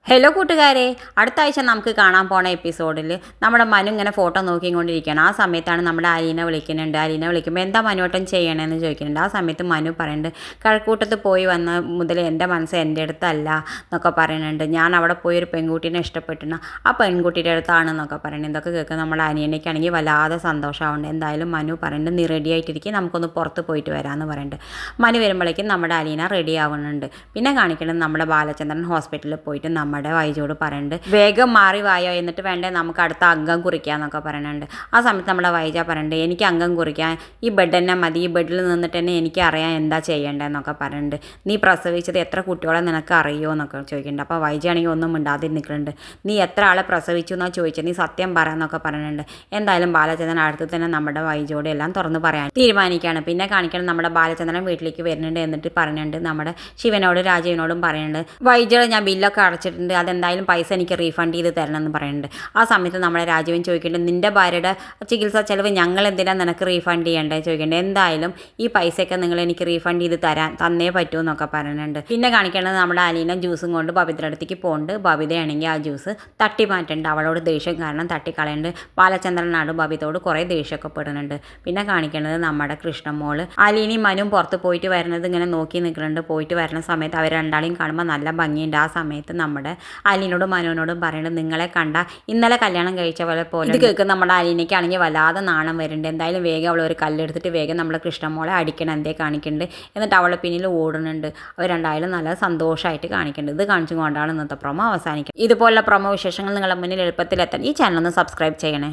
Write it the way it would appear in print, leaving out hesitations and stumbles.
Hello കൂട്ടുകാരെ, അടുത്ത ആഴ്ച നമുക്ക് കാണാൻ പോണ എപ്പിസോഡിൽ നമ്മുടെ മനു ഇങ്ങനെ ഫോട്ടോ നോക്കിക്കൊണ്ടിരിക്കുകയാണ്. ആ സമയത്താണ് നമ്മുടെ അലീന വിളിക്കുന്നുണ്ട്. അലീന വിളിക്കുമ്പോൾ എന്താ മനുവട്ടം ചെയ്യണമെന്ന് ചോദിക്കുന്നുണ്ട്. ആ സമയത്ത് മനു പറയുന്നുണ്ട്, കഴക്കൂട്ടത്ത് പോയി വന്ന മുതൽ എൻ്റെ മനസ്സ് എൻ്റെ അടുത്തല്ല എന്നൊക്കെ പറയുന്നുണ്ട്. ഞാൻ അവിടെ പോയി ഒരു പെൺകുട്ടീനെ ഇഷ്ടപ്പെട്ടിരുന്നു, ആ പെൺകുട്ടിയുടെ അടുത്താണെന്നൊക്കെ പറയുന്നത്. ഇതൊക്കെ കേൾക്കുക നമ്മുടെ അനിയനയ്ക്കാണെങ്കിൽ വല്ലാതെ സന്തോഷമാവുന്നുണ്ട്. എന്തായാലും മനു പറയുന്നുണ്ട്, നീ റെഡി ആയിട്ടിരിക്കും, നമുക്കൊന്ന് പുറത്ത് പോയിട്ട് വരാമെന്ന് പറയുന്നുണ്ട്. മനു വരുമ്പോഴേക്കും നമ്മുടെ അലീന റെഡി ആവുന്നുണ്ട്. പിന്നെ കാണിക്കുന്നത് നമ്മുടെ ബാലചന്ദ്രൻ ഹോസ്പിറ്റലിൽ പോയിട്ട് നമ്മുടെ വൈജോട് പറയുന്നുണ്ട്, വേഗം മാറി വായോ, എന്നിട്ട് വേണ്ടേ നമുക്ക് അടുത്ത അംഗം കുറിക്കാന്നൊക്കെ പറയുന്നുണ്ട്. ആ സമയത്ത് നമ്മുടെ വൈജ പറയുന്നുണ്ട്, എനിക്ക് അംഗം കുറിക്കാൻ ഈ ബെഡ് തന്നെ മതി, ഈ ബെഡിൽ നിന്നിട്ട് തന്നെ എനിക്ക് അറിയാം എന്താ ചെയ്യേണ്ടതെന്നൊക്കെ പറയുന്നുണ്ട്. നീ പ്രസവിച്ചത് എത്ര കുട്ടികളെ നിനക്ക് അറിയുമോ എന്നൊക്കെ ചോദിക്കുന്നുണ്ട്. അപ്പോൾ വൈജയാണെങ്കിൽ ഒന്നും മിണ്ടാതെ നിൽക്കുന്നുണ്ട്. നീ എത്ര ആളെ പ്രസവിച്ചു എന്നാ ചോദിച്ചത്, നീ സത്യം പറയാമെന്നൊക്കെ പറയുന്നുണ്ട്. എന്തായാലും ബാലചന്ദ്രൻ അടുത്ത് തന്നെ നമ്മുടെ വൈജോട് എല്ലാം തുറന്ന് പറയാൻ തീരുമാനിക്കുകയാണ്. പിന്നെ കാണിക്കണം നമ്മുടെ ബാലചന്ദ്രൻ വീട്ടിലേക്ക് വരുന്നുണ്ട്. എന്നിട്ട് പറയുന്നുണ്ട്, നമ്മുടെ ശിവനോടും രാജീവിനോടും പറയുന്നുണ്ട്, വൈജയുടെ ഞാൻ ബില്ലൊക്കെ അടച്ചിട്ടുണ്ട്, അതെന്തായാലും പൈസ എനിക്ക് റീഫണ്ട് ചെയ്ത് തരണം എന്ന് പറയുന്നുണ്ട്. ആ സമയത്ത് നമ്മുടെ രാജീവൻ ചോദിക്കുന്നുണ്ട്, നിൻ്റെ ഭാര്യയുടെ ചികിത്സാ ചെലവ് ഞങ്ങൾ എന്തിനാണ് നിനക്ക് റീഫണ്ട് ചെയ്യേണ്ടത് ചോദിക്കേണ്ടത്, എന്തായാലും ഈ പൈസയൊക്കെ നിങ്ങൾ എനിക്ക് റീഫണ്ട് ചെയ്ത് തന്നേ പറ്റൂ എന്നൊക്കെ പറയുന്നുണ്ട്. പിന്നെ കാണിക്കേണ്ടത് നമ്മുടെ അലീന ജ്യൂസും കൊണ്ട് ബബിതയുടെ അടുത്തേക്ക് പോകുന്നുണ്ട്. ബബിതയാണെങ്കിൽ ആ ജ്യൂസ് തട്ടി മാറ്റുന്നുണ്ട്, അവളോട് ദേഷ്യം കാരണം തട്ടിക്കളയുന്നുണ്ട്. ബാലചന്ദ്രനാട് ബബിതയോട് കുറേ ദേഷ്യമൊക്കെ പെടുന്നുണ്ട്. പിന്നെ കാണിക്കേണ്ടത് നമ്മുടെ കൃഷ്ണമോള് അലീനയും മനും പുറത്ത് പോയിട്ട് വരുന്നത് ഇങ്ങനെ നോക്കി നിൽക്കുന്നുണ്ട്. പോയിട്ട് വരുന്ന സമയത്ത് അവർ രണ്ടാളെയും കാണുമ്പോൾ നല്ല ഭംഗിയുണ്ട്. ആ സമയത്ത് നമ്മുടെ അലീനോടും മനുവിനോടും പറയുന്നത്, നിങ്ങളെ കണ്ട ഇന്നലെ കല്യാണം കഴിച്ച പോലെ ഇത് കേൾക്കുന്ന നമ്മുടെ അലീനയ്ക്കാണെങ്കിൽ വല്ലാതെ നാണം വരുന്നുണ്ട്. എന്തായാലും വേഗം അവൾ ഒരു കല്ലെടുത്തിട്ട് വേഗം നമ്മുടെ കൃഷ്ണമോളെ അടിക്കണം എന്തേ കാണിക്കുന്നുണ്ട്. എന്നിട്ട് അവളെ പിന്നിൽ ഓടുന്നുണ്ട്. അവർ രണ്ടായാലും നല്ല സന്തോഷമായിട്ട് കാണിക്കുന്നുണ്ട്. ഇത് കാണിച്ചുകൊണ്ടാണ് ഇന്നത്തെ പ്രൊമോ അവസാനിക്കുന്നത്. ഇതുപോലുള്ള പ്രൊമോ വിശേഷങ്ങൾ നിങ്ങളുടെ മുന്നിൽ എളുപ്പത്തിലെത്താൻ ഈ ചാനൽ ഒന്ന് സബ്സ്ക്രൈബ് ചെയ്യണേ.